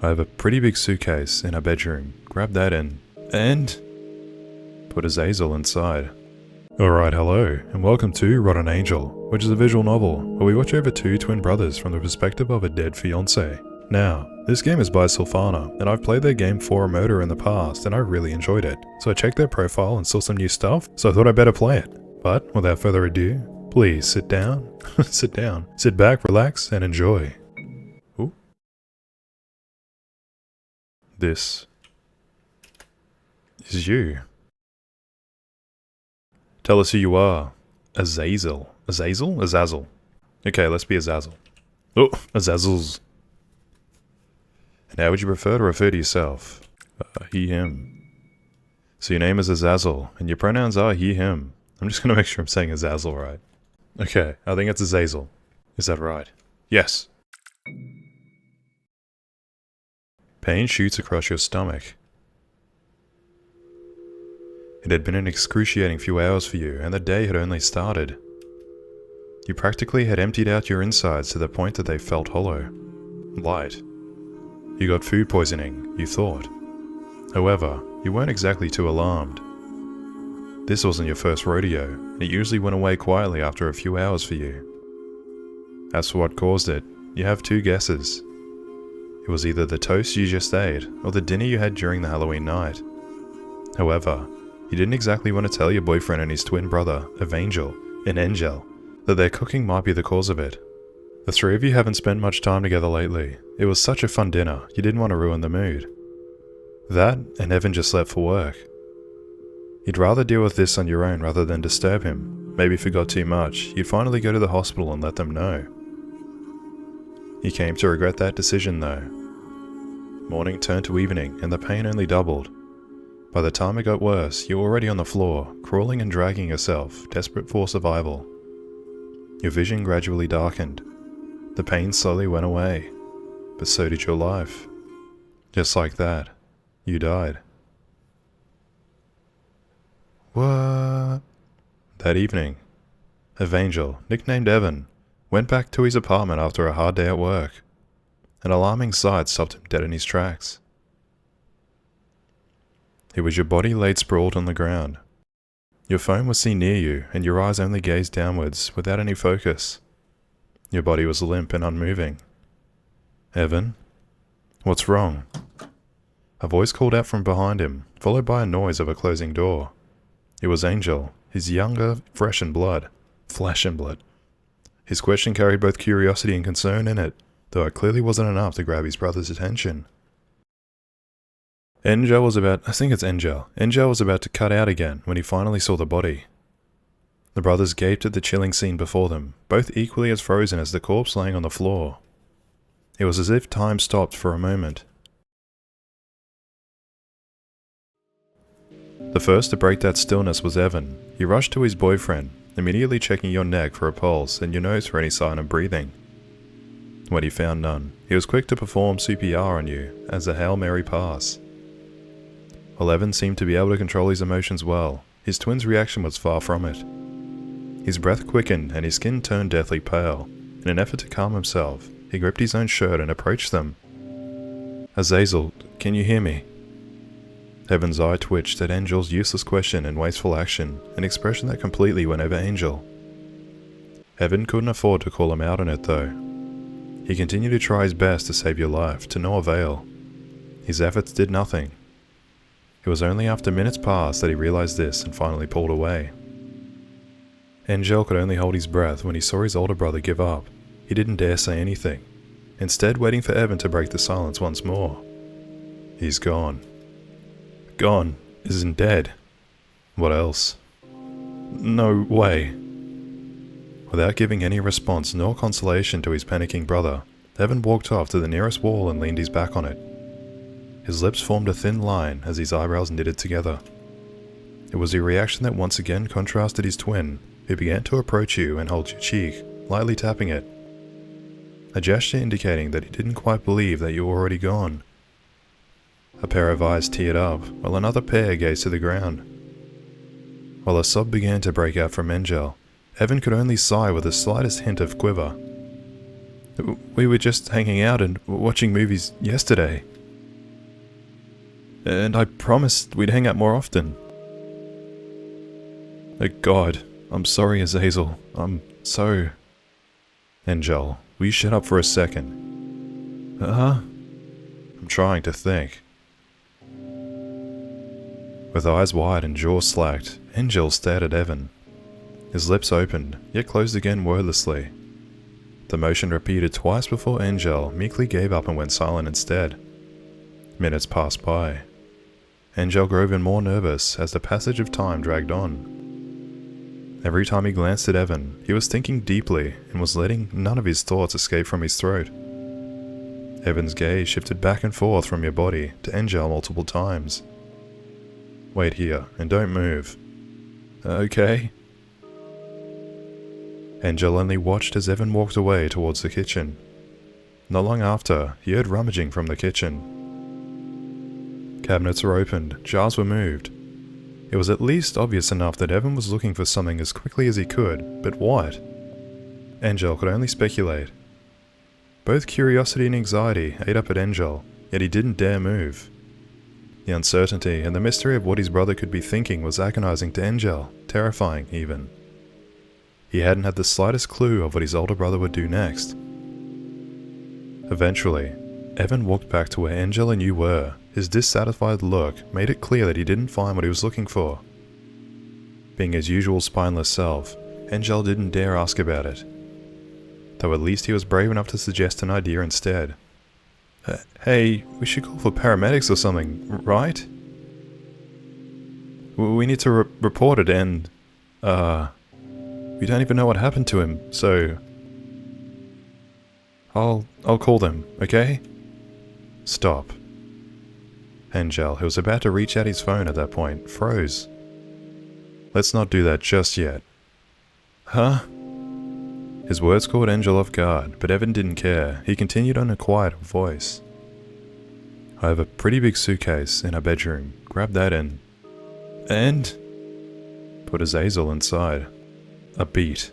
I have a pretty big suitcase in our bedroom. Grab that and put Azazel inside. Alright, hello, and welcome to Rotten Angel, which is a visual novel where we watch over two twin brothers from the perspective of a dead fiancé. Now, this game is by Syllphana, and I've played their game For a Murder in the past, and I really enjoyed it. So I checked their profile and saw some new stuff, so I thought I'd better play it. But, without further ado, please sit down, sit back, relax, and enjoy. Ooh. This is you. Tell us who you are. Azazel. Azazel? Azazel. Okay, let's be Azazel. Oh, Azazel's. And how would you prefer to refer to yourself? He, him. So your name is Azazel, and your pronouns are he, him. I'm just gonna make sure I'm saying Azazel right. Okay, I think it's Azazel. Is that right? Yes. Pain shoots across your stomach. It had been an excruciating few hours for you, and the day had only started. You practically had emptied out your insides to the point that they felt hollow. Light. You got food poisoning, you thought. However, you weren't exactly too alarmed. This wasn't your first rodeo, and it usually went away quietly after a few hours for you. As for what caused it, you have two guesses. It was either the toast you just ate, or the dinner you had during the Halloween night. However, you didn't exactly want to tell your boyfriend and his twin brother, Angel, that their cooking might be the cause of it. The three of you haven't spent much time together lately. It was such a fun dinner, you didn't want to ruin the mood. That, and Evan just left for work. You'd rather deal with this on your own rather than disturb him. Maybe if you got too much, you'd finally go to the hospital and let them know. You came to regret that decision though. Morning turned to evening, and the pain only doubled. By the time it got worse, you were already on the floor, crawling and dragging yourself, desperate for survival. Your vision gradually darkened. The pain slowly went away, but so did your life. Just like that, you died. What? That evening, Angel, nicknamed Evan, went back to his apartment after a hard day at work. An alarming sight stopped him dead in his tracks. It was your body laid sprawled on the ground. Your phone was seen near you, and your eyes only gazed downwards, without any focus. Your body was limp and unmoving. Evan? What's wrong? A voice called out from behind him, followed by a noise of a closing door. It was Angel, his younger, flesh and blood. His question carried both curiosity and concern in it, though it clearly wasn't enough to grab his brother's attention. Angel was about to cut out again when he finally saw the body. The brothers gaped at the chilling scene before them, both equally as frozen as the corpse laying on the floor. It was as if time stopped for a moment. The first to break that stillness was Evan. He rushed to his boyfriend, immediately checking your neck for a pulse and your nose for any sign of breathing. When he found none, he was quick to perform CPR on you as a Hail Mary pass. While Evan seemed to be able to control his emotions well, his twin's reaction was far from it. His breath quickened and his skin turned deathly pale. In an effort to calm himself, he gripped his own shirt and approached them. Azazel, can you hear me? Evan's eye twitched at Angel's useless question and wasteful action, an expression that completely went over Angel. Evan couldn't afford to call him out on it though. He continued to try his best to save your life, to no avail. His efforts did nothing. It was only after minutes passed that he realized this and finally pulled away. Angel could only hold his breath when he saw his older brother give up. He didn't dare say anything, instead waiting for Evan to break the silence once more. He's gone. Gone, isn't dead. What else? No way. Without giving any response nor consolation to his panicking brother, Evan walked off to the nearest wall and leaned his back on it. His lips formed a thin line as his eyebrows knitted together. It was a reaction that once again contrasted his twin, who began to approach you and hold your cheek, lightly tapping it. A gesture indicating that he didn't quite believe that you were already gone. A pair of eyes teared up, while another pair gazed to the ground. While a sob began to break out from Angel, Evan could only sigh with the slightest hint of quiver. We were just hanging out and watching movies yesterday. And I promised we'd hang out more often. Oh God, I'm sorry, Azazel. I'm so... Angel, will you shut up for a second? I'm trying to think. With eyes wide and jaw slacked, Angel stared at Evan. His lips opened, yet closed again wordlessly. The motion repeated twice before Angel meekly gave up and went silent instead. Minutes passed by. Angel grew even more nervous as the passage of time dragged on. Every time he glanced at Evan, he was thinking deeply and was letting none of his thoughts escape from his throat. Evan's gaze shifted back and forth from your body to Angel multiple times. Wait here, and don't move. Okay. Angel only watched as Evan walked away towards the kitchen. Not long after, he heard rummaging from the kitchen. Cabinets were opened, jars were moved. It was at least obvious enough that Evan was looking for something as quickly as he could, but what? Angel could only speculate. Both curiosity and anxiety ate up at Angel, yet he didn't dare move. The uncertainty and the mystery of what his brother could be thinking was agonizing to Angel, terrifying even. He hadn't had the slightest clue of what his older brother would do next. Eventually, Evan walked back to where Angel and you were. His dissatisfied look made it clear that he didn't find what he was looking for. Being his usual spineless self, Angel didn't dare ask about it. Though at least he was brave enough to suggest an idea instead. Hey, we should call for paramedics or something, right? We need to report it and, we don't even know what happened to him, so... I'll call them, okay? Stop. Angel, who was about to reach out his phone at that point, froze. Let's not do that just yet. Huh? His words caught Angel off guard, but Evan didn't care. He continued on a quiet voice. I have a pretty big suitcase in our bedroom. Grab that and... Put Azazel inside. A beat.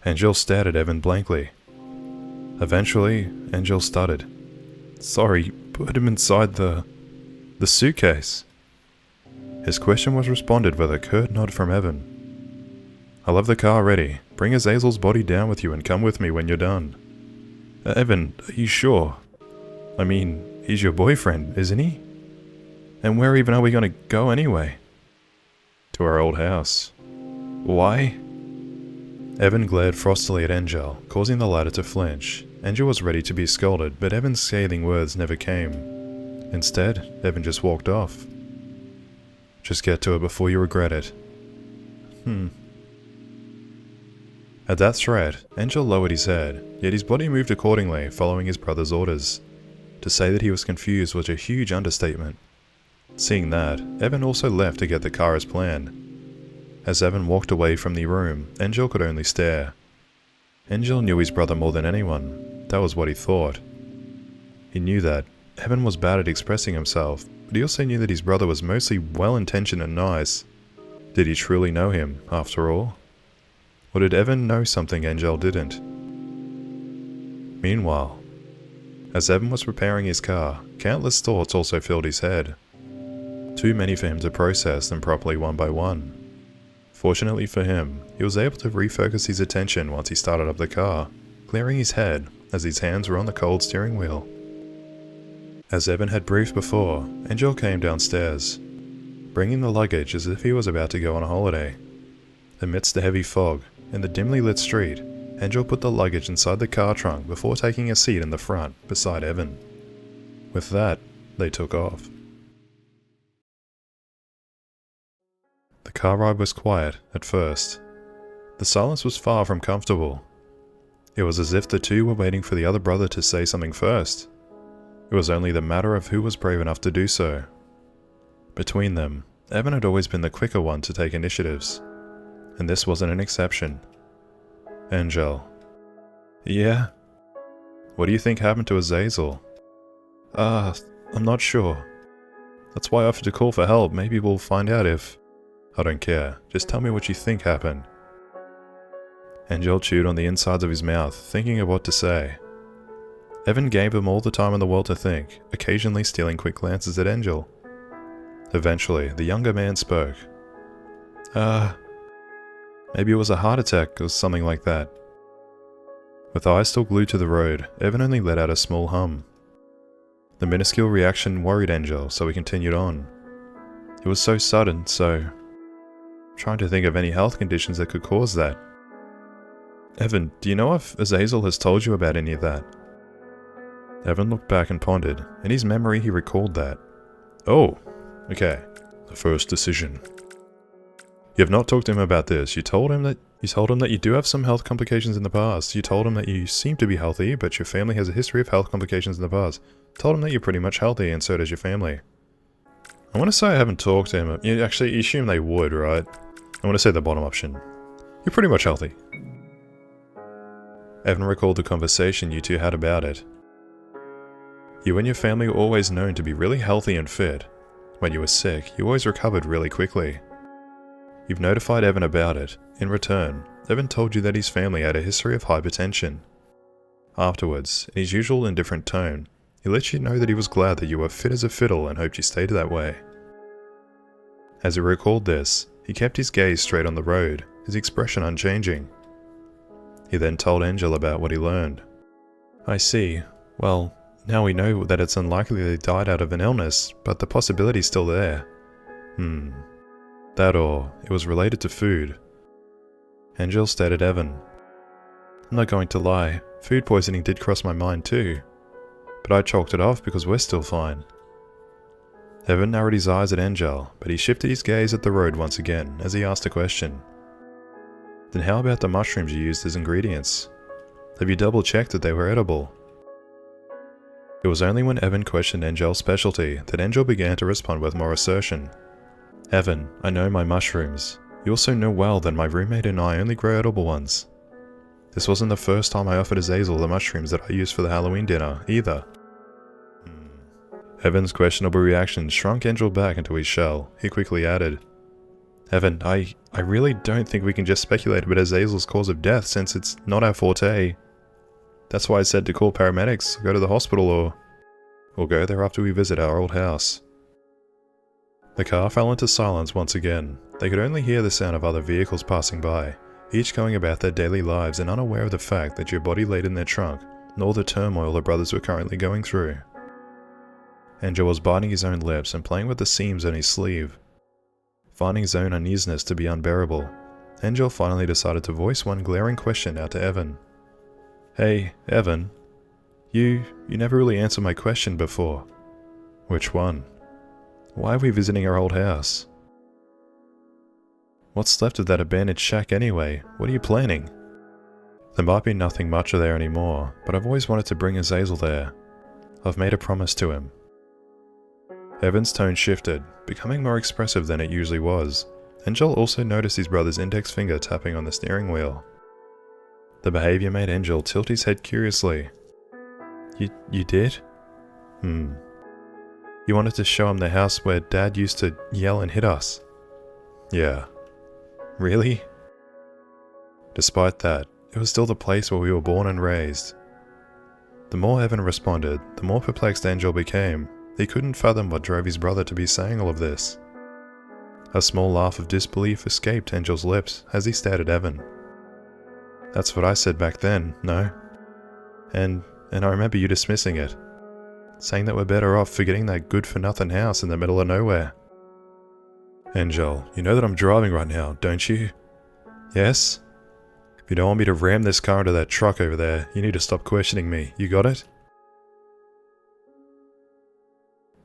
Angel stared at Evan blankly. Eventually, Angel stuttered. Sorry, put him inside the suitcase. His question was responded with a curt nod from Evan. I'll have the car ready. Bring Azazel's body down with you and come with me when you're done. Evan, are you sure? I mean, he's your boyfriend, isn't he? And where even are we gonna go anyway? To our old house. Why? Evan glared frostily at Angel, causing the latter to flinch. Angel was ready to be scolded, but Evan's scathing words never came. Instead, Evan just walked off. Just get to it before you regret it. At that threat, Angel lowered his head, yet his body moved accordingly, following his brother's orders. To say that he was confused was a huge understatement. Seeing that, Evan also left to get the car as planned. As Evan walked away from the room, Angel could only stare. Angel knew his brother more than anyone. That was what he thought. He knew that Evan was bad at expressing himself, but he also knew that his brother was mostly well-intentioned and nice. Did he truly know him, after all? Or did Evan know something Angel didn't? Meanwhile, as Evan was preparing his car, countless thoughts also filled his head. Too many for him to process them properly one by one. Fortunately for him, he was able to refocus his attention once he started up the car, clearing his head as his hands were on the cold steering wheel. As Evan had briefed before, Angel came downstairs, bringing the luggage as if he was about to go on a holiday. Amidst the heavy fog, in the dimly lit street, Angel put the luggage inside the car trunk before taking a seat in the front, beside Evan. With that, they took off. The car ride was quiet, at first. The silence was far from comfortable. It was as if the two were waiting for the other brother to say something first. It was only the matter of who was brave enough to do so. Between them, Evan had always been the quicker one to take initiatives, and this wasn't an exception. Angel. Yeah? What do you think happened to Azazel? I'm not sure. That's why I offered to call for help. Maybe we'll find out if... I don't care. Just tell me what you think happened. Angel chewed on the insides of his mouth, thinking of what to say. Evan gave him all the time in the world to think, occasionally stealing quick glances at Angel. Eventually, the younger man spoke. Maybe it was a heart attack or something like that. With eyes still glued to the road, Evan only let out a small hum. The minuscule reaction worried Angel, so he continued on. It was so sudden, so... trying to think of any health conditions that could cause that. Evan, do you know if Azazel has told you about any of that? Evan looked back and pondered. In his memory he recalled that. Oh, okay. The first decision. You have not talked to him about this. You told him that you do have some health complications in the past. You told him that you seem to be healthy, but your family has a history of health complications in the past. Told him that you're pretty much healthy, and so does your family. I want to say I haven't talked to him. You actually assume they would, right? I want to say the bottom option. You're pretty much healthy. Evan recalled the conversation you two had about it. You and your family were always known to be really healthy and fit. When you were sick, you always recovered really quickly. You've notified Evan about it. In return, Evan told you that his family had a history of hypertension. Afterwards, in his usual indifferent tone, he let you know that he was glad that you were fit as a fiddle and hoped you stayed that way. As he recalled this, he kept his gaze straight on the road, his expression unchanging. He then told Angel about what he learned. I see. Well, now we know that it's unlikely they died out of an illness, but the possibility's still there. That or it was related to food. Angel stared at Evan. I'm not going to lie, food poisoning did cross my mind too. But I chalked it off because we're still fine. Evan narrowed his eyes at Angel, but he shifted his gaze at the road once again as he asked a question. Then how about the mushrooms you used as ingredients? Have you double-checked that they were edible? It was only when Evan questioned Angel's specialty that Angel began to respond with more assertion. Evan, I know my mushrooms. You also know well that my roommate and I only grow edible ones. This wasn't the first time I offered Azazel the mushrooms that I used for the Halloween dinner, either. Evan's questionable reaction shrunk Angel back into his shell. He quickly added, Evan, I really don't think we can just speculate about Azazel's cause of death since it's not our forte. That's why I said to call paramedics, go to the hospital, or we'll go there after we visit our old house. The car fell into silence once again. They could only hear the sound of other vehicles passing by, each going about their daily lives and unaware of the fact that your body laid in their trunk, nor the turmoil the brothers were currently going through. Angel was biting his own lips and playing with the seams on his sleeve. Finding his own uneasiness to be unbearable, Angel finally decided to voice one glaring question out to Evan. Hey, Evan. You never really answered my question before. Which one? Why are we visiting our old house? What's left of that abandoned shack anyway? What are you planning? There might be nothing much there anymore, but I've always wanted to bring Azazel there. I've made a promise to him. Evan's tone shifted, becoming more expressive than it usually was. Angel also noticed his brother's index finger tapping on the steering wheel. The behavior made Angel tilt his head curiously. You did? You wanted to show him the house where Dad used to yell and hit us? Yeah. Really? Despite that, it was still the place where we were born and raised. The more Evan responded, the more perplexed Angel became. He couldn't fathom what drove his brother to be saying all of this. A small laugh of disbelief escaped Angel's lips as he stared at Evan. That's what I said back then, no? And I remember you dismissing it. Saying that we're better off forgetting that good-for-nothing house in the middle of nowhere. Angel, you know that I'm driving right now, don't you? Yes? If you don't want me to ram this car into that truck over there, you need to stop questioning me. You got it?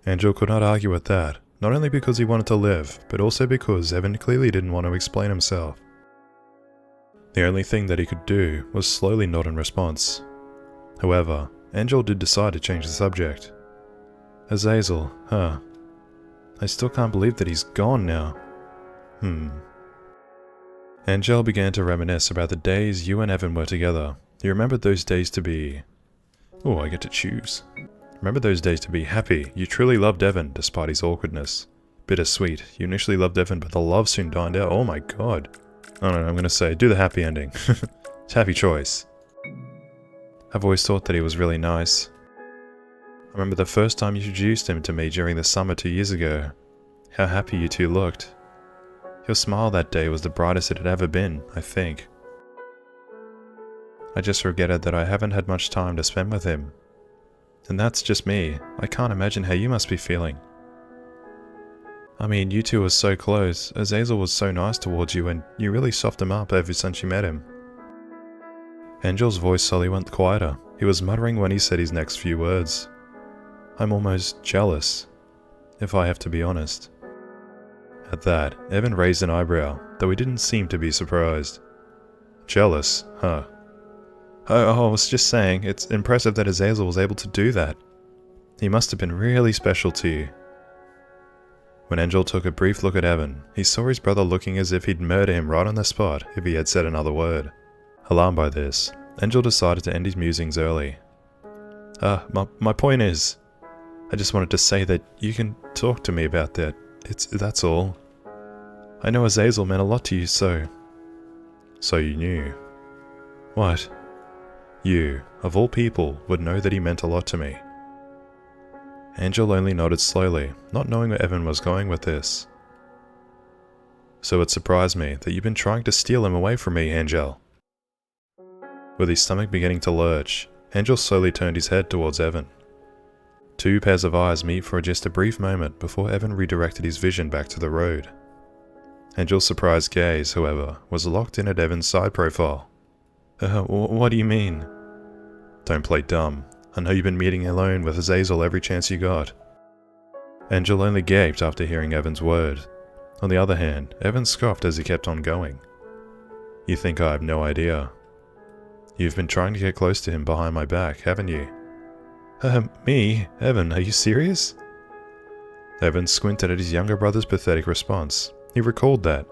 Angel could not argue with that, not only because he wanted to live, but also because Evan clearly didn't want to explain himself. The only thing that he could do was slowly nod in response. However, Angel did decide to change the subject. Azazel, huh? I still can't believe that he's gone now. Angel began to reminisce about the days you and Evan were together. He remembered those days to be... Oh, I get to choose. Remember those days to be happy. You truly loved Evan, despite his awkwardness. Bittersweet. You initially loved Evan, but the love soon died out. Oh my god. I don't know, I'm gonna say, do the happy ending. It's a happy choice. I've always thought that he was really nice. I remember the first time you introduced him to me during the summer 2 years ago. How happy you two looked. Your smile that day was the brightest it had ever been, I think. I just regretted that I haven't had much time to spend with him. And that's just me. I can't imagine how you must be feeling. I mean, you two were so close. Azazel was so nice towards you and you really softened him up ever since you met him. Angel's voice slowly went quieter. He was muttering when he said his next few words. I'm almost jealous, if I have to be honest. At that, Evan raised an eyebrow, though he didn't seem to be surprised. Jealous, huh? Oh, I was just saying, it's impressive that Azazel was able to do that. He must have been really special to you. When Angel took a brief look at Evan, he saw his brother looking as if he'd murder him right on the spot if he had said another word. Alarmed by this, Angel decided to end his musings early. My point is, I just wanted to say that you can talk to me about that. That's all. I know Azazel meant a lot to you, so... So you knew. What? You, of all people, would know that he meant a lot to me. Angel only nodded slowly, not knowing where Evan was going with this. So it surprised me that you've been trying to steal him away from me, Angel. With his stomach beginning to lurch, Angel slowly turned his head towards Evan. Two pairs of eyes meet for just a brief moment before Evan redirected his vision back to the road. Angel's surprised gaze, however, was locked in at Evan's side profile. What do you mean? Don't play dumb. I know you've been meeting alone with Azazel every chance you got. Angel only gaped after hearing Evan's word. On the other hand, Evan scoffed as he kept on going. You think I have no idea? You've been trying to get close to him behind my back, haven't you? Me? Evan, are you serious? Evan squinted at his younger brother's pathetic response. He recalled that.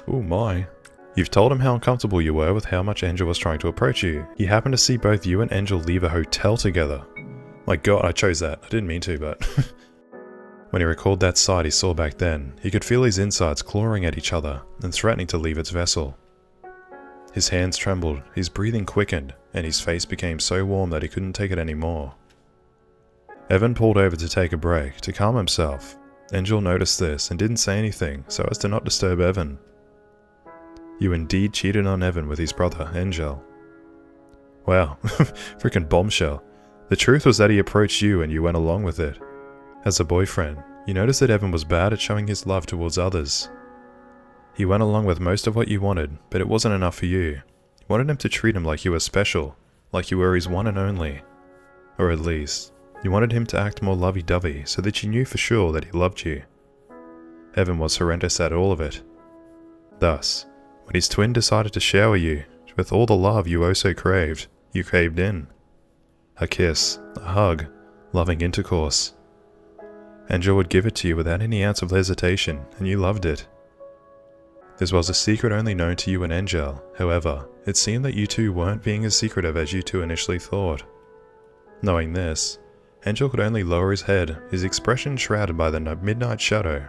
Oh my. You've told him how uncomfortable you were with how much Angel was trying to approach you. He happened to see both you and Angel leave a hotel together. My god, I chose that. I didn't mean to, but... When he recalled that sight he saw back then, he could feel his insides clawing at each other and threatening to leave its vessel. His hands trembled, his breathing quickened, and his face became so warm that he couldn't take it anymore. Evan pulled over to take a break, to calm himself. Angel noticed this and didn't say anything so as to not disturb Evan. You indeed cheated on Evan with his brother, Angel. Wow, freaking bombshell. The truth was that he approached you and you went along with it. As a boyfriend, you noticed that Evan was bad at showing his love towards others. He went along with most of what you wanted, but it wasn't enough for you. You wanted him to treat him like you were special, like you were his one and only. Or at least, you wanted him to act more lovey-dovey so that you knew for sure that he loved you. Evan was horrendous at all of it. Thus, when his twin decided to shower you with all the love you oh so craved, you caved in. A kiss, a hug, loving intercourse. Angel would give it to you without any ounce of hesitation, and you loved it. This was a secret only known to you and Angel. However, it seemed that you two weren't being as secretive as you two initially thought. Knowing this, Angel could only lower his head, his expression shrouded by the midnight shadow.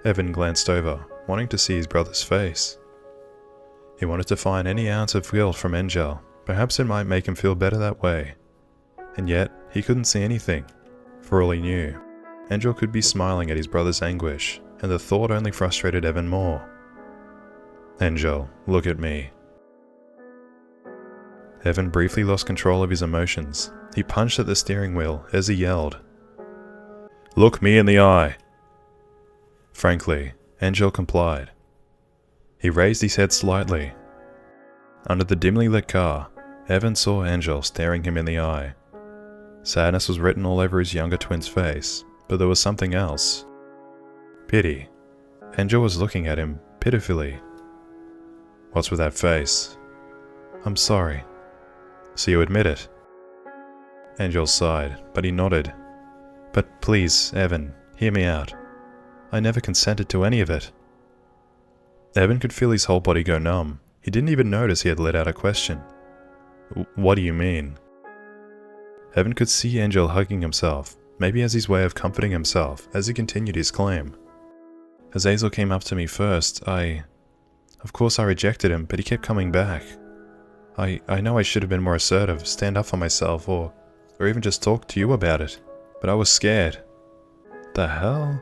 Evan glanced over, wanting to see his brother's face. He wanted to find any ounce of guilt from Angel. Perhaps it might make him feel better that way. And yet, he couldn't see anything. For all he knew, Angel could be smiling at his brother's anguish, and the thought only frustrated Evan more. Angel, look at me. Evan briefly lost control of his emotions. He punched at the steering wheel as he yelled, "Look me in the eye!" Frankly, Angel complied. He raised his head slightly. Under the dimly lit car, Evan saw Angel staring him in the eye. Sadness was written all over his younger twin's face, but there was something else. Pity. Angel was looking at him pitifully. What's with that face? I'm sorry. So you admit it? Angel sighed, but he nodded. But please, Evan, hear me out. I never consented to any of it. Evan could feel his whole body go numb. He didn't even notice he had let out a question. What do you mean? Evan could see Angel hugging himself, maybe as his way of comforting himself as he continued his claim. Azazel came up to me first. Of course I rejected him, but he kept coming back. I know I should have been more assertive, stand up for myself, or even just talk to you about it. But I was scared. The hell?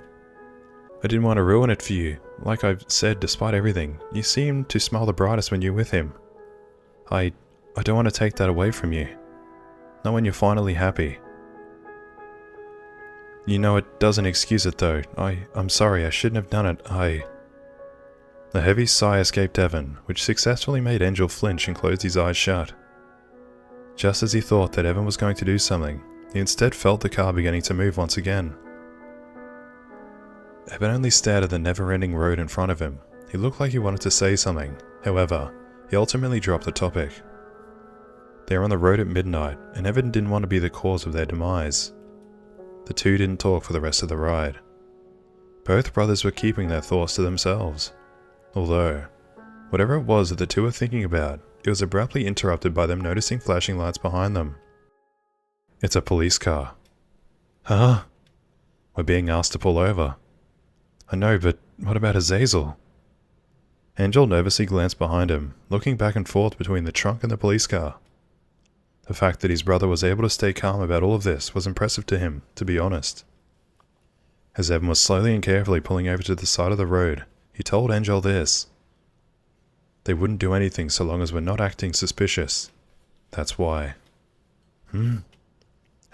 I didn't want to ruin it for you. Like I've said, despite everything, you seem to smile the brightest when you're with him. I don't want to take that away from you. Not when you're finally happy. You know it doesn't excuse it though. I'm sorry, I shouldn't have done it. A heavy sigh escaped Evan, which successfully made Angel flinch and close his eyes shut. Just as he thought that Evan was going to do something, he instead felt the car beginning to move once again. Evan only stared at the never-ending road in front of him. He looked like he wanted to say something. However, he ultimately dropped the topic. They were on the road at midnight, and Evan didn't want to be the cause of their demise. The two didn't talk for the rest of the ride. Both brothers were keeping their thoughts to themselves. Although, whatever it was that the two were thinking about, it was abruptly interrupted by them noticing flashing lights behind them. It's a police car. Huh? We're being asked to pull over. I know, but what about Azazel? Angel nervously glanced behind him, looking back and forth between the trunk and the police car. The fact that his brother was able to stay calm about all of this was impressive to him, to be honest. As Evan was slowly and carefully pulling over to the side of the road, he told Angel this. They wouldn't do anything so long as we're not acting suspicious. That's why.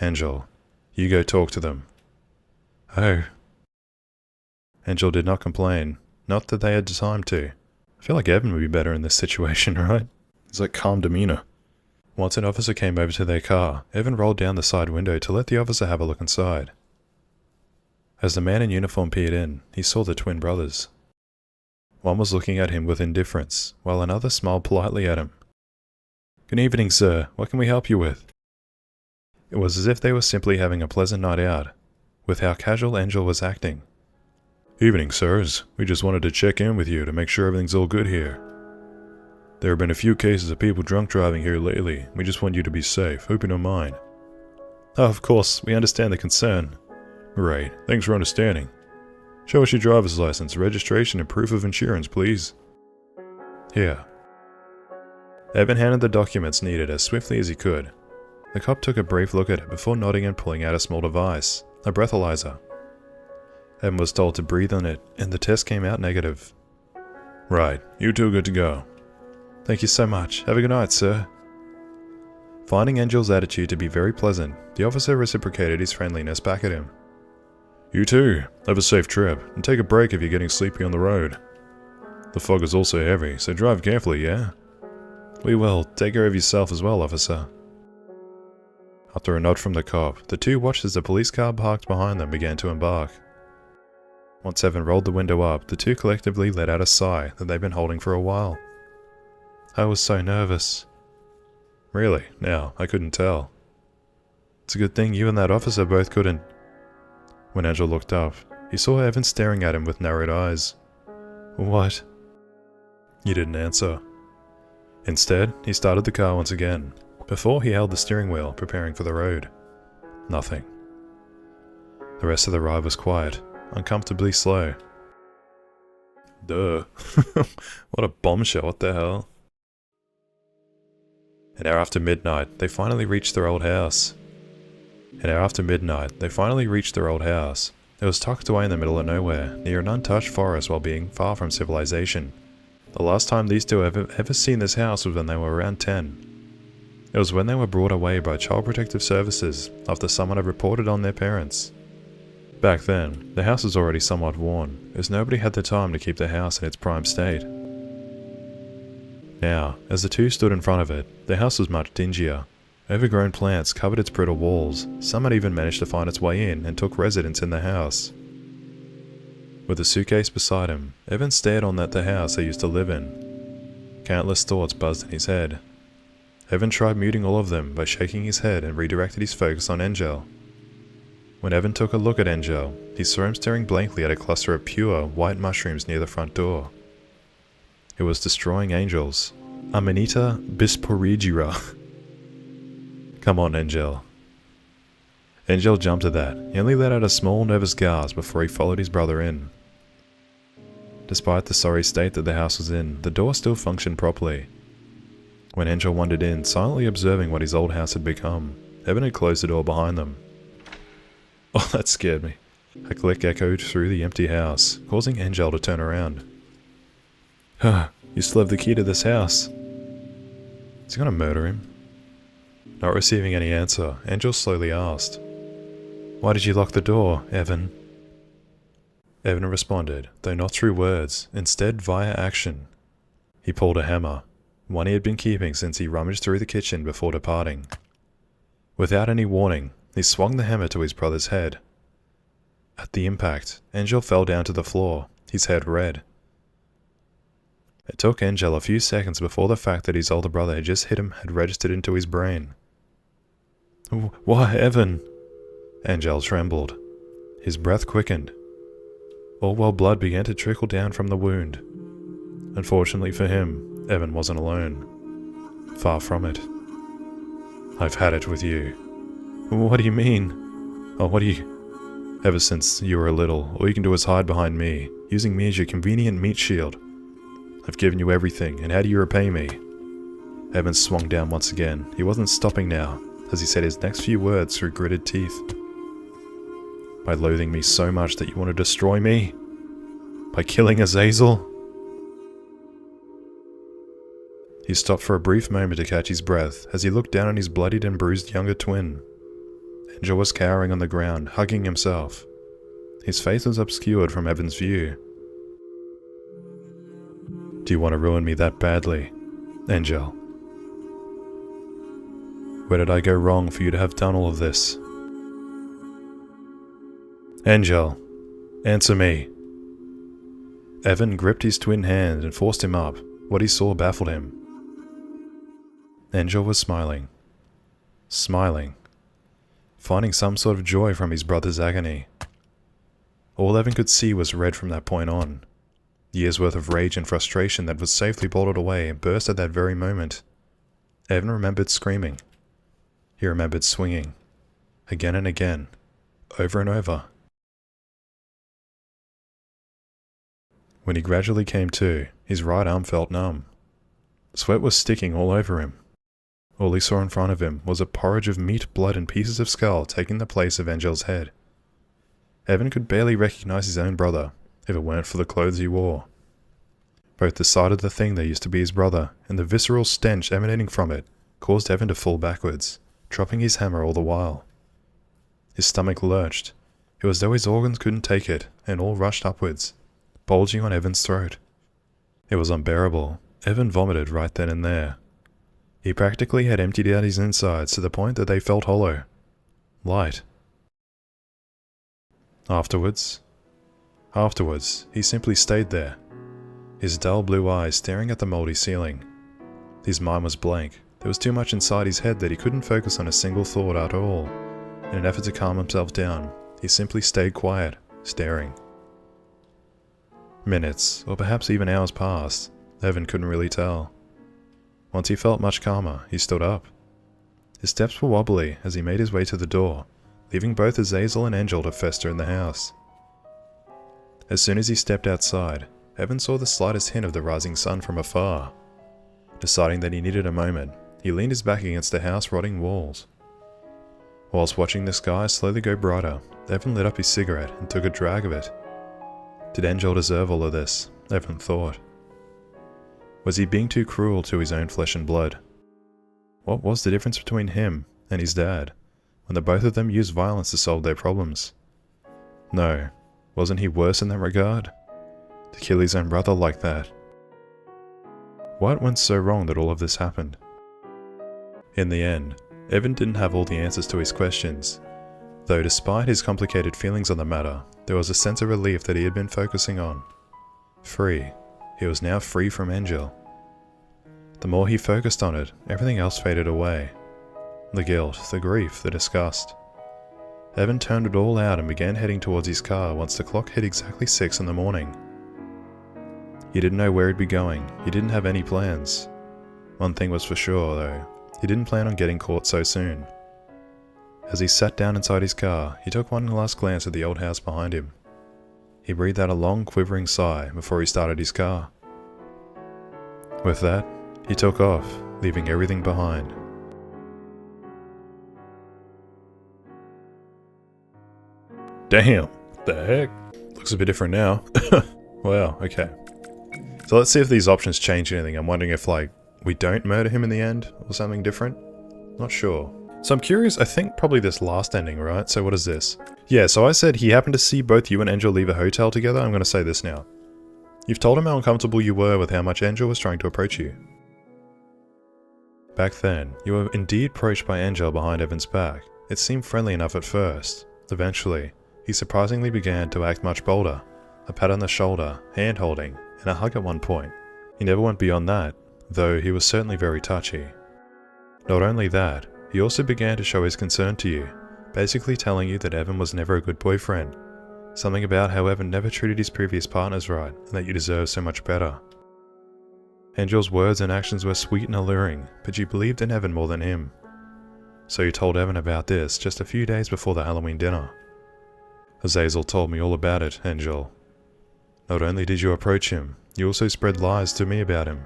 Angel, you go talk to them. Oh. Angel did not complain. Not that they had time to. I feel like Evan would be better in this situation, right? He's like calm demeanor. Once an officer came over to their car, Evan rolled down the side window to let the officer have a look inside. As the man in uniform peered in, he saw the twin brothers. One was looking at him with indifference, while another smiled politely at him. Good evening, sir. What can we help you with? It was as if they were simply having a pleasant night out, with how casual Angel was acting. Evening, sirs. We just wanted to check in with you to make sure everything's all good here. There have been a few cases of people drunk driving here lately. We just want you to be safe. Hope you don't mind. Oh, of course. We understand the concern. Right. Thanks for understanding. Show us your driver's license, registration, and proof of insurance, please. Here. Evan handed the documents needed as swiftly as he could. The cop took a brief look at it before nodding and pulling out a small device, a breathalyzer. Evan was told to breathe on it, and the test came out negative. Right. You two are good to go. Thank you so much. Have a good night, sir. Finding Angel's attitude to be very pleasant, the officer reciprocated his friendliness back at him. You too. Have a safe trip, and take a break if you're getting sleepy on the road. The fog is also heavy, so drive carefully, yeah? We will. Take care of yourself as well, officer. After a nod from the cop, the two watched as the police car parked behind them began to embark. Once Evan rolled the window up, the two collectively let out a sigh that they'd been holding for a while. I was so nervous. Really? Now, I couldn't tell. It's a good thing you and that officer both couldn't. When Angel looked up, he saw Evan staring at him with narrowed eyes. What? You didn't answer. Instead, he started the car once again, before he held the steering wheel, preparing for the road. Nothing. The rest of the ride was quiet, uncomfortably slow. Duh. What a bombshell, what the hell? An hour after midnight, they finally reached their old house. It was tucked away in the middle of nowhere, near an untouched forest while being far from civilization. The last time these two have ever seen this house was when they were around 10. It was when they were brought away by Child Protective Services after someone had reported on their parents. Back then, the house was already somewhat worn, as nobody had the time to keep the house in its prime state. Now, as the two stood in front of it, the house was much dingier. Overgrown plants covered its brittle walls. Some had even managed to find its way in and took residence in the house. With a suitcase beside him, Evan stared on at the house they used to live in. Countless thoughts buzzed in his head. Evan tried muting all of them by shaking his head and redirected his focus on Angel. When Evan took a look at Angel, he saw him staring blankly at a cluster of pure, white mushrooms near the front door. It was destroying Angel's. Amanita bisporigera. Come on, Angel. Angel jumped at that. He only let out a small, nervous gasp before he followed his brother in. Despite the sorry state that the house was in, the door still functioned properly. When Angel wandered in, silently observing what his old house had become, Evan had closed the door behind them. Oh, that scared me. A click echoed through the empty house, causing Angel to turn around. Huh, you still have the key to this house. Is he gonna murder him? Not receiving any answer, Angel slowly asked, "Why did you lock the door, Evan?" Evan responded, though not through words, instead via action. He pulled a hammer, one he had been keeping since he rummaged through the kitchen before departing. Without any warning, he swung the hammer to his brother's head. At the impact, Angel fell down to the floor, his head red. It took Angel a few seconds before the fact that his older brother had just hit him had registered into his brain. "Why, Evan?" Angel trembled. His breath quickened. All while blood began to trickle down from the wound. Unfortunately for him, Evan wasn't alone. Far from it. "I've had it with you." "What do you mean? Oh, what do you..." "Ever since you were little, all you can do is hide behind me, using me as your convenient meat shield. I've given you everything, and how do you repay me?" Evan swung down once again. He wasn't stopping now, as he said his next few words through gritted teeth. "By loathing me so much that you want to destroy me? By killing Azazel?" He stopped for a brief moment to catch his breath as he looked down on his bloodied and bruised younger twin. Angel was cowering on the ground, hugging himself. His face was obscured from Evan's view. "Do you want to ruin me that badly, Angel? Where did I go wrong for you to have done all of this? Angel, answer me." Evan gripped his twin hand and forced him up. What he saw baffled him. Angel was smiling. Smiling. Finding some sort of joy from his brother's agony. All Evan could see was red from that point on. Years' worth of rage and frustration that was safely bottled away burst at that very moment. Evan remembered screaming. He remembered swinging. Again and again. Over and over. When he gradually came to, his right arm felt numb. Sweat was sticking all over him. All he saw in front of him was a porridge of meat, blood, and pieces of skull taking the place of Angel's head. Evan could barely recognize his own brother, if it weren't for the clothes he wore. Both the sight of the thing that used to be his brother, and the visceral stench emanating from it, caused Evan to fall backwards, dropping his hammer all the while. His stomach lurched. It was as though his organs couldn't take it, and all rushed upwards, bulging on Evan's throat. It was unbearable. Evan vomited right then and there. He practically had emptied out his insides to the point that they felt hollow. Light. Afterwards, he simply stayed there, his dull blue eyes staring at the mouldy ceiling. His mind was blank. There was too much inside his head that he couldn't focus on a single thought at all. In an effort to calm himself down, he simply stayed quiet, staring. Minutes, or perhaps even hours passed. Evan couldn't really tell. Once he felt much calmer, he stood up. His steps were wobbly as he made his way to the door, leaving both Azazel and Angel to fester in the house. As soon as he stepped outside, Evan saw the slightest hint of the rising sun from afar. Deciding that he needed a moment, he leaned his back against the house rotting walls. Whilst watching the sky slowly go brighter, Evan lit up his cigarette and took a drag of it. Did Angel deserve all of this? Evan thought. Was he being too cruel to his own flesh and blood? What was the difference between him and his dad, when the both of them used violence to solve their problems? No, wasn't he worse in that regard? To kill his own brother like that? What went so wrong that all of this happened? In the end, Evan didn't have all the answers to his questions, though despite his complicated feelings on the matter, there was a sense of relief that he had been focusing on. Free. He was now free from Angel. The more he focused on it, everything else faded away. The guilt, the grief, the disgust. Evan turned it all out and began heading towards his car once the clock hit exactly 6 in the morning. He didn't know where he'd be going. He didn't have any plans. One thing was for sure, though. He didn't plan on getting caught so soon. As he sat down inside his car, he took one last glance at the old house behind him. He breathed out a long, quivering sigh before he started his car. With that, he took off, leaving everything behind. Damn, what the heck? Looks a bit different now. Wow, okay. So let's see if these options change anything. I'm wondering if, like, we don't murder him in the end, or something different? Not sure. So I'm curious, I think probably this last ending, right? So what is this? Yeah, so I said he happened to see both you and Angel leave a hotel together. I'm gonna say this now. You've told him how uncomfortable you were with how much Angel was trying to approach you. Back then, you were indeed approached by Angel behind Evan's back. It seemed friendly enough at first. Eventually, he surprisingly began to act much bolder. A pat on the shoulder, hand-holding, and a hug at one point. He never went beyond that, though he was certainly very touchy. Not only that, he also began to show his concern to you, basically telling you that Evan was never a good boyfriend. Something about how Evan never treated his previous partners right, and that you deserve so much better. Angel's words and actions were sweet and alluring, but you believed in Evan more than him. So you told Evan about this just a few days before the Halloween dinner. Azazel told me all about it, Angel. Not only did you approach him, you also spread lies to me about him.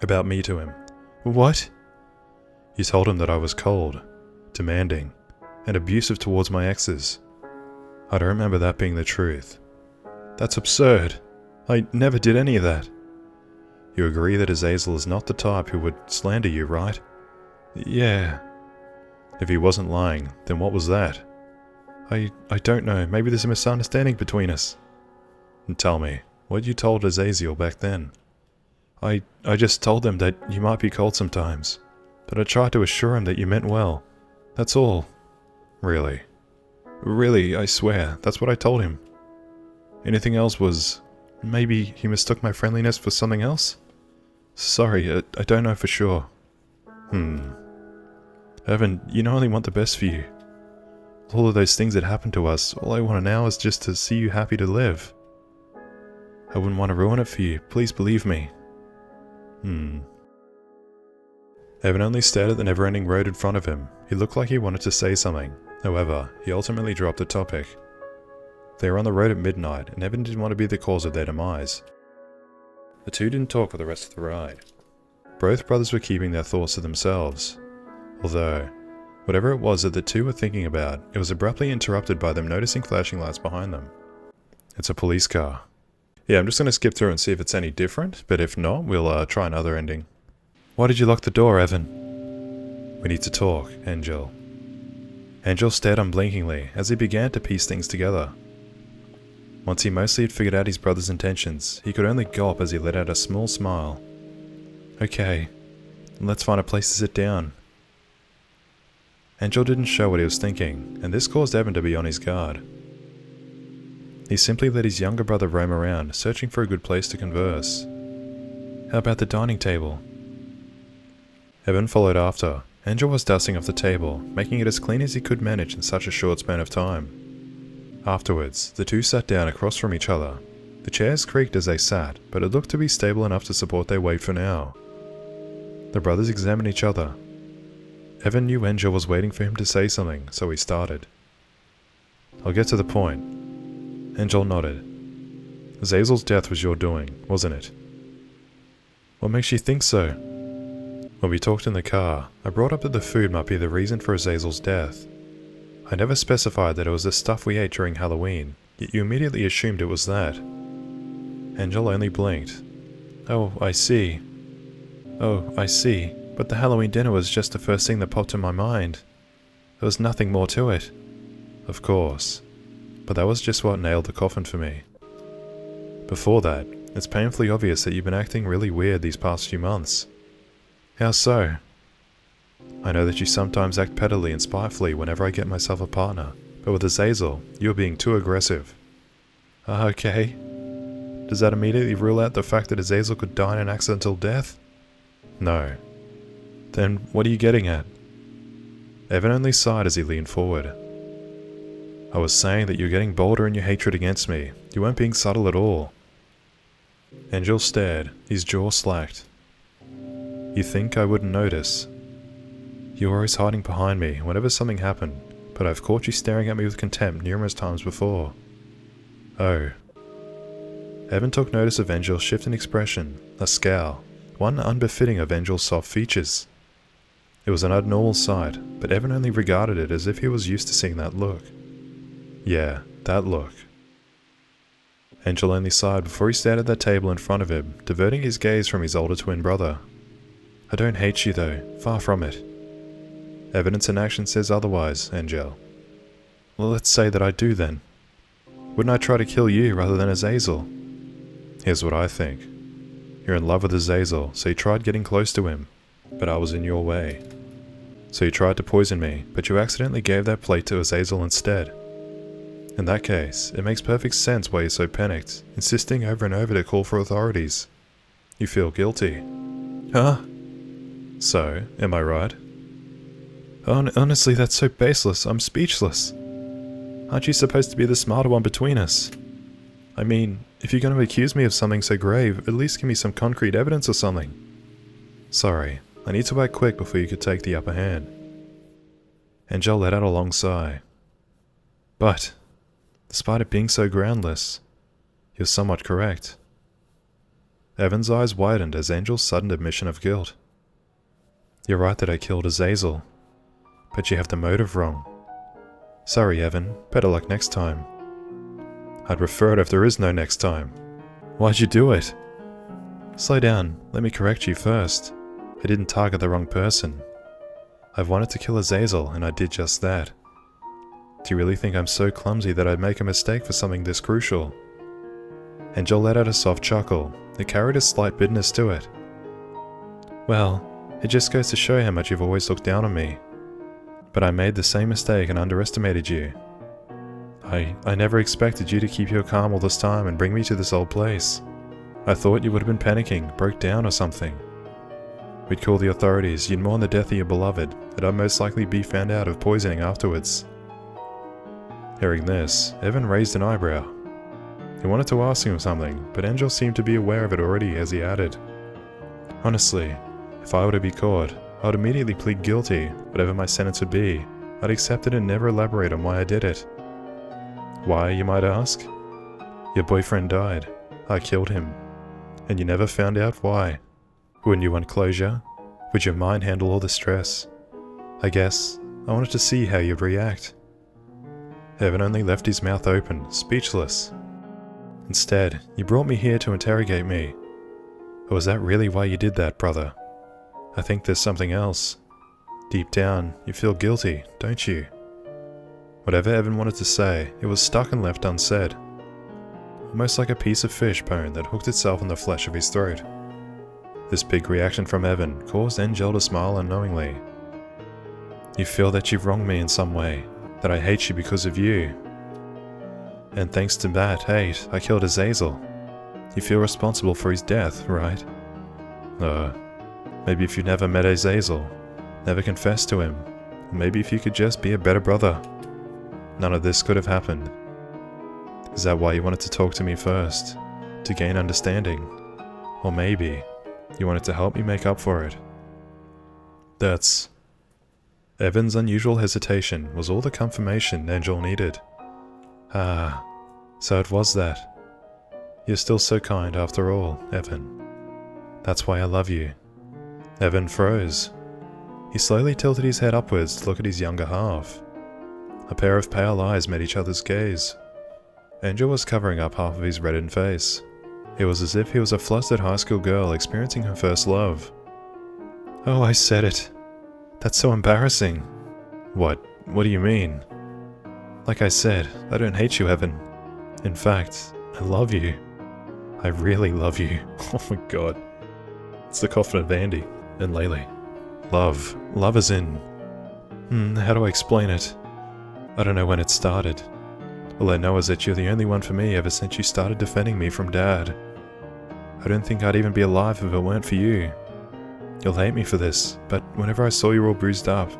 About me to him. What? You told him that I was cold, demanding, and abusive towards my exes. I don't remember that being the truth. That's absurd. I never did any of that. You agree that Azazel is not the type who would slander you, right? Yeah. If he wasn't lying, then what was that? I don't know. Maybe there's a misunderstanding between us. And tell me, what you told Azazel back then? I just told him that you might be cold sometimes, but I tried to assure him that you meant well. That's all. Really? Really, I swear, that's what I told him. Anything else was... maybe he mistook my friendliness for something else? Sorry, I don't know for sure. Evan, you know I only want the best for you. All of those things that happened to us, all I want now is just to see you happy to live. I wouldn't want to ruin it for you, please believe me. Evan only stared at the never-ending road in front of him. He looked like he wanted to say something. However, he ultimately dropped the topic. They were on the road at midnight, and Evan didn't want to be the cause of their demise. The two didn't talk for the rest of the ride. Both brothers were keeping their thoughts to themselves. Although, whatever it was that the two were thinking about, it was abruptly interrupted by them noticing flashing lights behind them. It's a police car. Yeah, I'm just going to skip through and see if it's any different, but if not, we'll try another ending. Why did you lock the door, Evan? We need to talk, Angel. Angel stared unblinkingly as he began to piece things together. Once he mostly had figured out his brother's intentions, he could only gulp as he let out a small smile. Okay, let's find a place to sit down. Angel didn't show what he was thinking, and this caused Evan to be on his guard. He simply let his younger brother roam around, searching for a good place to converse. How about the dining table? Evan followed after. Angel was dusting off the table, making it as clean as he could manage in such a short span of time. Afterwards, the two sat down across from each other. The chairs creaked as they sat, but it looked to be stable enough to support their weight for now. The brothers examined each other. Evan knew Angel was waiting for him to say something, so he started. I'll get to the point. Angel nodded. Azazel's death was your doing, wasn't it? What makes you think so? When we talked in the car, I brought up that the food might be the reason for Azazel's death. I never specified that it was the stuff we ate during Halloween, yet you immediately assumed it was that. Angel only blinked. Oh, I see. But the Halloween dinner was just the first thing that popped in my mind. There was nothing more to it. Of course. But that was just what nailed the coffin for me. Before that, it's painfully obvious that you've been acting really weird these past few months. How so? I know that you sometimes act pettily and spitefully whenever I get myself a partner, but with Azazel, you're being too aggressive. Okay. Does that immediately rule out the fact that Azazel could die in an accidental death? No. Then what are you getting at? Evan only sighed as he leaned forward. I was saying that you're getting bolder in your hatred against me. You weren't being subtle at all. Angel stared, his jaw slacked. You think I wouldn't notice? You were always hiding behind me whenever something happened, but I've caught you staring at me with contempt numerous times before. Oh. Evan took notice of Angel's shift in expression, a scowl, one unbefitting of Angel's soft features. It was an abnormal sight, but Evan only regarded it as if he was used to seeing that look. Yeah, that look. Angel only sighed before he stared at that table in front of him, diverting his gaze from his older twin brother. I don't hate you though, far from it. Evidence and action says otherwise, Angel. Well, let's say that I do then. Wouldn't I try to kill you rather than Azazel? Here's what I think. You're in love with Azazel, so you tried getting close to him, but I was in your way. So you tried to poison me, but you accidentally gave that plate to Azazel instead. In that case, it makes perfect sense why you're so panicked, insisting over and over to call for authorities. You feel guilty. Huh? So, am I right? Honestly, that's so baseless, I'm speechless. Aren't you supposed to be the smarter one between us? I mean, if you're going to accuse me of something so grave, at least give me some concrete evidence or something. Sorry, I need to act quick before you could take the upper hand. Angel let out a long sigh. But, despite it being so groundless, you're somewhat correct. Evan's eyes widened as Angel's sudden admission of guilt. You're right that I killed Azazel, but you have the motive wrong. Sorry, Evan, better luck next time. I'd prefer it if there is no next time. Why'd you do it? Slow down, let me correct you first. I didn't target the wrong person. I've wanted to kill Azazel, and I did just that. Do you really think I'm so clumsy that I'd make a mistake for something this crucial? Angel let out a soft chuckle. It carried a slight bitterness to it. Well, it just goes to show how much you've always looked down on me. But I made the same mistake and underestimated you. I never expected you to keep your calm all this time and bring me to this old place. I thought you would have been panicking, broke down or something. We'd call the authorities, you'd mourn the death of your beloved, and I'd most likely be found out of poisoning afterwards. Hearing this, Evan raised an eyebrow. He wanted to ask him something, but Angel seemed to be aware of it already as he added. Honestly, if I were to be caught, I would immediately plead guilty, whatever my sentence would be. I'd accept it and never elaborate on why I did it. Why, you might ask? Your boyfriend died. I killed him. And you never found out why. Wouldn't you want closure? Would your mind handle all the stress? I guess I wanted to see how you'd react. Evan only left his mouth open, speechless. Instead, you brought me here to interrogate me. Or was that really why you did that, brother? I think there's something else. Deep down, you feel guilty, don't you? Whatever Evan wanted to say, it was stuck and left unsaid. Almost like a piece of fish bone that hooked itself in the flesh of his throat. This big reaction from Evan caused Angel to smile unknowingly. You feel that you've wronged me in some way, that I hate you because of you. And thanks to that hate, I killed Azazel. You feel responsible for his death, right? Maybe if you never met Azazel, never confessed to him, or maybe if you could just be a better brother, none of this could have happened. Is that why you wanted to talk to me first? To gain understanding? Or maybe you wanted to help me make up for it? That's... Evan's unusual hesitation was all the confirmation Angel needed. Ah, so it was that. You're still so kind after all, Evan. That's why I love you. Evan froze. He slowly tilted his head upwards to look at his younger half. A pair of pale eyes met each other's gaze. Angel was covering up half of his reddened face. It was as if he was a flustered high school girl experiencing her first love. Oh, I said it. That's so embarrassing. What do you mean? Like I said, I don't hate you, Evan. In fact, I love you. I really love you. Oh my god. It's the coffin of Andy and Laylee. Love as in... how do I explain it? I don't know when it started. All I know is that you're the only one for me ever since you started defending me from Dad. I don't think I'd even be alive if it weren't for you. You'll hate me for this, but whenever I saw you all bruised up,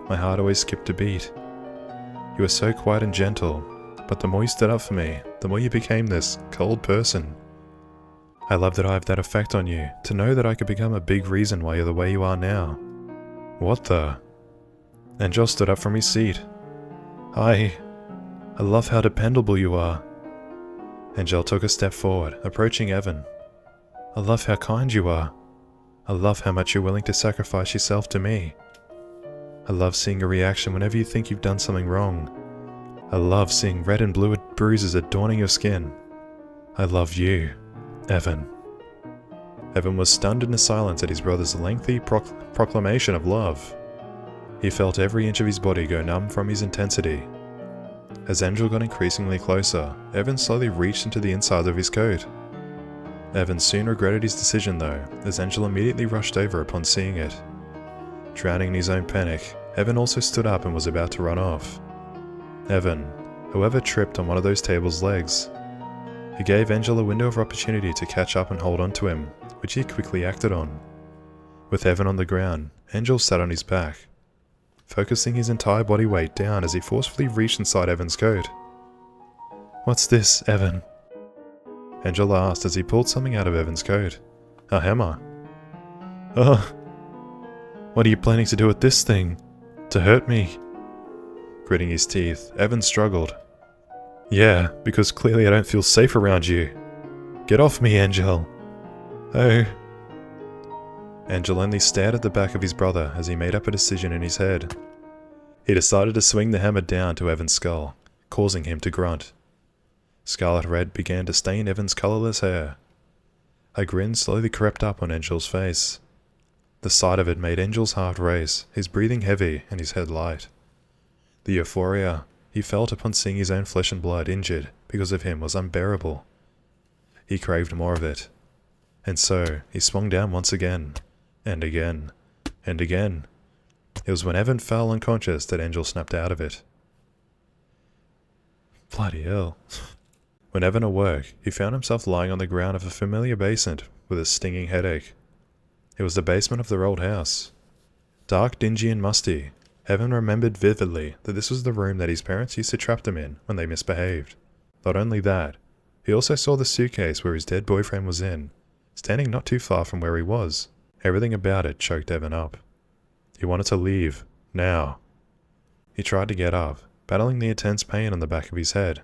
my heart always skipped a beat. You were so quiet and gentle, but the more you stood up for me, the more you became this cold person. I love that I have that effect on you, to know that I could become a big reason why you're the way you are now. What the? Angel stood up from his seat. I love how dependable you are. Angel took a step forward, approaching Evan. I love how kind you are. I love how much you're willing to sacrifice yourself to me. I love seeing your reaction whenever you think you've done something wrong. I love seeing red and blue bruises adorning your skin. I love you, Evan. Evan was stunned into silence at his brother's lengthy proclamation of love. He felt every inch of his body go numb from his intensity. As Angel got increasingly closer, Evan slowly reached into the inside of his coat. Evan soon regretted his decision though, as Angel immediately rushed over upon seeing it. Drowning in his own panic, Evan also stood up and was about to run off. Evan, however, tripped on one of those table's legs. He gave Angel a window of opportunity to catch up and hold on to him, which he quickly acted on. With Evan on the ground, Angel sat on his back, focusing his entire body weight down as he forcefully reached inside Evan's coat. "What's this, Evan?" Angel asked as he pulled something out of Evan's coat. A hammer. "Ugh. What are you planning to do with this thing? To hurt me?" Gritting his teeth, Evan struggled. "Yeah, because clearly I don't feel safe around you. Get off me, Angel." "Oh." Angel only stared at the back of his brother as he made up a decision in his head. He decided to swing the hammer down to Evan's skull, causing him to grunt. Scarlet red began to stain Evan's colorless hair. A grin slowly crept up on Angel's face. The sight of it made Angel's heart race, his breathing heavy and his head light. The euphoria he felt upon seeing his own flesh and blood injured because of him was unbearable. He craved more of it. And so, he swung down once again, and again, and again. It was when Evan fell unconscious that Angel snapped out of it. Bloody hell. When Evan awoke, he found himself lying on the ground of a familiar basement with a stinging headache. It was the basement of their old house. Dark, dingy, and musty, Evan remembered vividly that this was the room that his parents used to trap them in when they misbehaved. Not only that, he also saw the suitcase where his dead boyfriend was in, standing not too far from where he was. Everything about it choked Evan up. He wanted to leave, now. He tried to get up, battling the intense pain on the back of his head.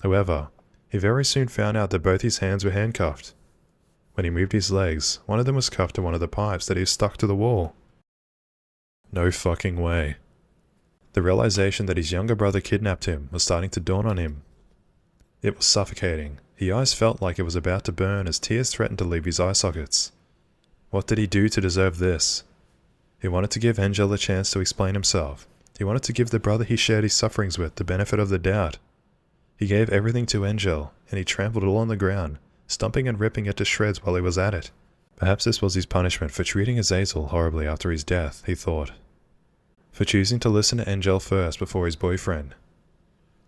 However, he very soon found out that both his hands were handcuffed. When he moved his legs, one of them was cuffed to one of the pipes that he stuck to the wall. No fucking way. The realization that his younger brother kidnapped him was starting to dawn on him. It was suffocating. His eyes felt like it was about to burn as tears threatened to leave his eye sockets. What did he do to deserve this? He wanted to give Angel a chance to explain himself. He wanted to give the brother he shared his sufferings with the benefit of the doubt. He gave everything to Angel, and he trampled it all on the ground, stumping and ripping it to shreds while he was at it. Perhaps this was his punishment for treating Azazel horribly after his death, he thought. For choosing to listen to Angel first before his boyfriend.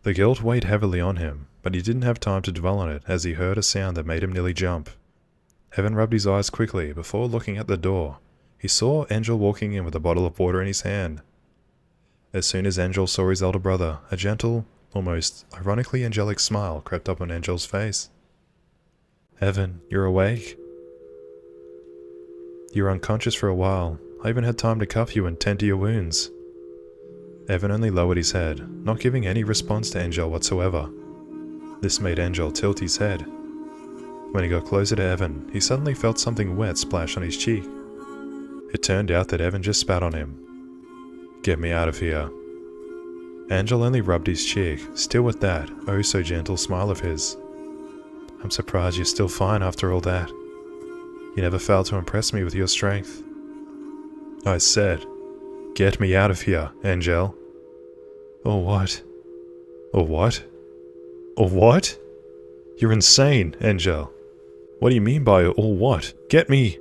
The guilt weighed heavily on him, but he didn't have time to dwell on it as he heard a sound that made him nearly jump. Evan rubbed his eyes quickly before looking at the door. He saw Angel walking in with a bottle of water in his hand. As soon as Angel saw his elder brother, a gentle, almost ironically angelic smile crept up on Angel's face. "Evan, you're awake? You were unconscious for a while. I even had time to cuff you and tend to your wounds." Evan only lowered his head, not giving any response to Angel whatsoever. This made Angel tilt his head. When he got closer to Evan, he suddenly felt something wet splash on his cheek. It turned out that Evan just spat on him. "Get me out of here." Angel only rubbed his cheek, still with that oh-so-gentle smile of his. "I'm surprised you're still fine after all that. You never failed to impress me with your strength." I said, "Get me out of here, Angel." "Or what? Or what? Or what? You're insane, Angel. What do you mean by or what? Get me!"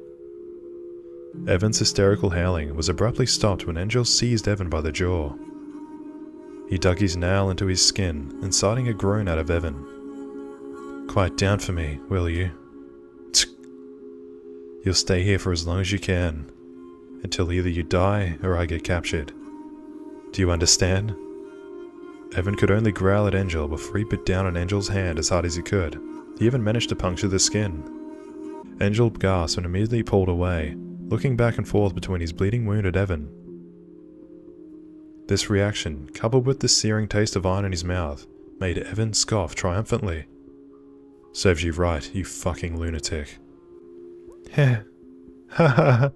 Evan's hysterical howling was abruptly stopped when Angel seized Evan by the jaw. He dug his nail into his skin, inciting a groan out of Evan. "Quiet down for me, will you? Tsk. You'll stay here for as long as you can, until either you die or I get captured. Do you understand?" Evan could only growl at Angel before he bit down on Angel's hand as hard as he could. He even managed to puncture the skin. Angel gasped and immediately pulled away, looking back and forth between his bleeding wound at Evan. This reaction, coupled with the searing taste of iron in his mouth, made Evan scoff triumphantly. "Serves you right, you fucking lunatic." "Heh, Ha.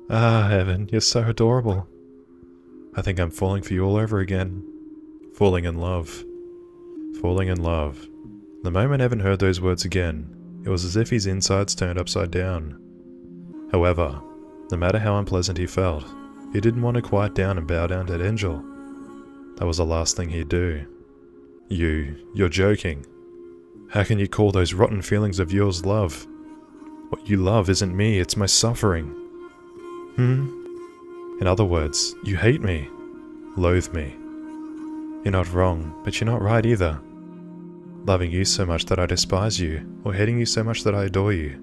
Ah, Evan, you're so adorable. I think I'm falling for you all over again. Falling in love. Falling in love. The moment Evan heard those words again, it was as if his insides turned upside down. However, no matter how unpleasant he felt, he didn't want to quiet down and bow down to Angel. That was the last thing he'd do. You're joking. How can you call those rotten feelings of yours love? What you love isn't me, it's my suffering. In other words, you hate me. Loathe me. You're not wrong, but you're not right either. Loving you so much that I despise you, or hating you so much that I adore you.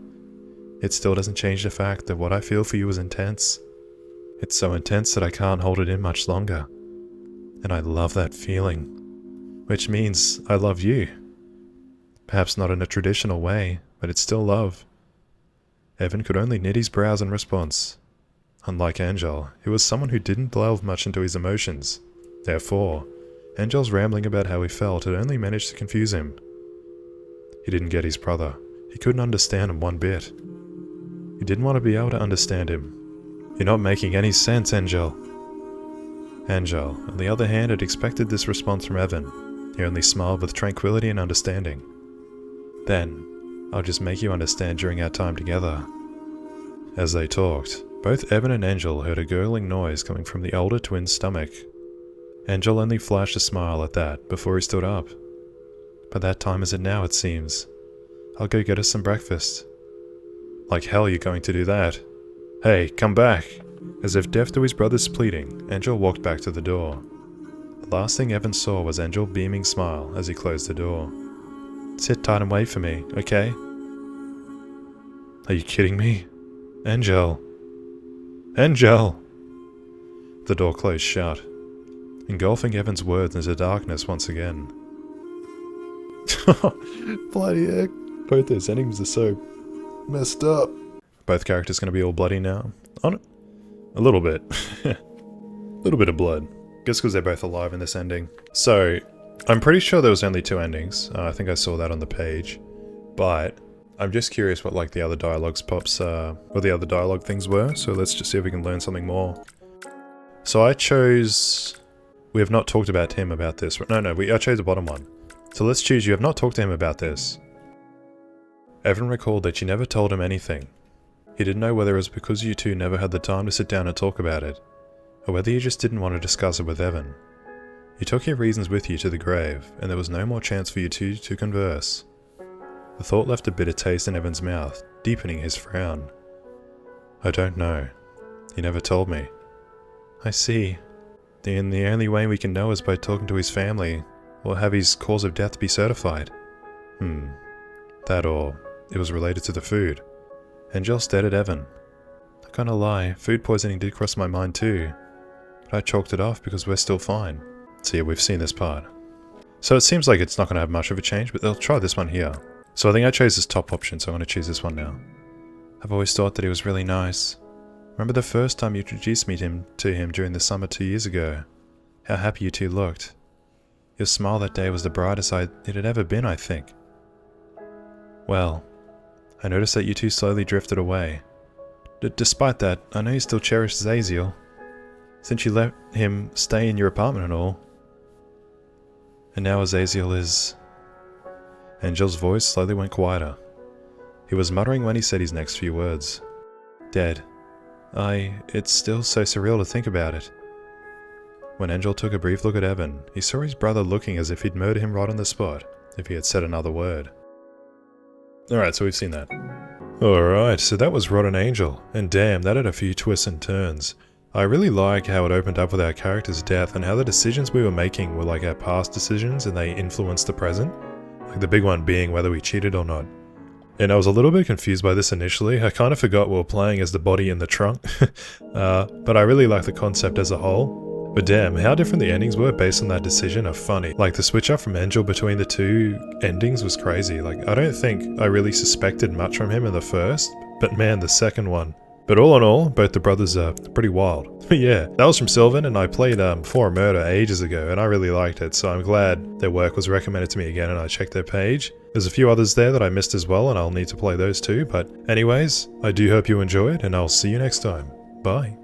It still doesn't change the fact that what I feel for you is intense. It's so intense that I can't hold it in much longer. And I love that feeling. Which means I love you. Perhaps not in a traditional way, but it's still love. Evan could only knit his brows in response. Unlike Angel, he was someone who didn't delve much into his emotions. Therefore, Angel's rambling about how he felt had only managed to confuse him. He didn't get his brother. He couldn't understand him one bit. He didn't want to be able to understand him. You're not making any sense, Angel. Angel, on the other hand, had expected this response from Evan. He only smiled with tranquility and understanding. Then, I'll just make you understand during our time together. As they talked, both Evan and Angel heard a gurgling noise coming from the older twin's stomach. Angel only flashed a smile at that before he stood up. But that time is it now, it seems. I'll go get us some breakfast. Like hell you're going to do that. Hey, come back! As if deaf to his brother's pleading, Angel walked back to the door. The last thing Evan saw was Angel's beaming smile as he closed the door. Sit tight and wait for me, okay? Are you kidding me? Angel! Angel! The door closed shut, engulfing Evan's words into darkness once again. Bloody heck. Both those endings are so messed up. Both characters gonna be all bloody now? On it? A little bit. A little bit of blood. Guess because they're both alive in this ending. So, I'm pretty sure there was only 2 endings. I think I saw that on the page. But, I'm just curious what like the other dialogue what the other dialogue things were. So let's just see if we can learn something more. So I chose... We have not talked about him about this. No, I chose the bottom one. So let's choose you have not talked to him about this. Evan recalled that you never told him anything. He didn't know whether it was because you two never had the time to sit down and talk about it, or whether you just didn't want to discuss it with Evan. You took your reasons with you to the grave, and there was no more chance for you two to converse. The thought left a bitter taste in Evan's mouth, deepening his frown. I don't know. He never told me. I see. Then the only way we can know is by talking to his family, or have his cause of death be certified. That or it was related to the food. Angel stared at Evan. Not gonna lie, food poisoning did cross my mind too, but I chalked it off because we're still fine. So yeah, we've seen this part. So it seems like it's not gonna have much of a change, but they'll try this one here. So I think I chose this top option, so I'm gonna choose this one now. I've always thought that he was really nice. Remember the first time you introduced me to him during the summer 2 years ago? How happy you two looked. Your smile that day was the brightest it had ever been, I think. Well, I noticed that you two slowly drifted away. Despite that, I know you still cherish Zaziel, since you let him stay in your apartment and all. And now Azaziel is... Angel's voice slowly went quieter. He was muttering when he said his next few words. Dead. It's still so surreal to think about it. When Angel took a brief look at Evan, he saw his brother looking as if he'd murder him right on the spot, if he had said another word. Alright, so we've seen that. Alright, so that was Rotten Angel, and damn, that had a few twists and turns. I really like how it opened up with our character's death and how the decisions we were making were like our past decisions and they influenced the present. Like the big one being whether we cheated or not. And I was a little bit confused by this initially. I kind of forgot we were playing as the body in the trunk. But I really like the concept as a whole. But damn, how different the endings were based on that decision are funny. Like the switch up from Angel between the two endings was crazy. Like I don't think I really suspected much from him in the first, but man, the second one. But all in all, both the brothers are pretty wild. Yeah, that was from Syllphana, and I played For a Murder ages ago, and I really liked it, so I'm glad their work was recommended to me again, and I checked their page. There's a few others there that I missed as well, and I'll need to play those too, but anyways, I do hope you enjoyed, and I'll see you next time. Bye.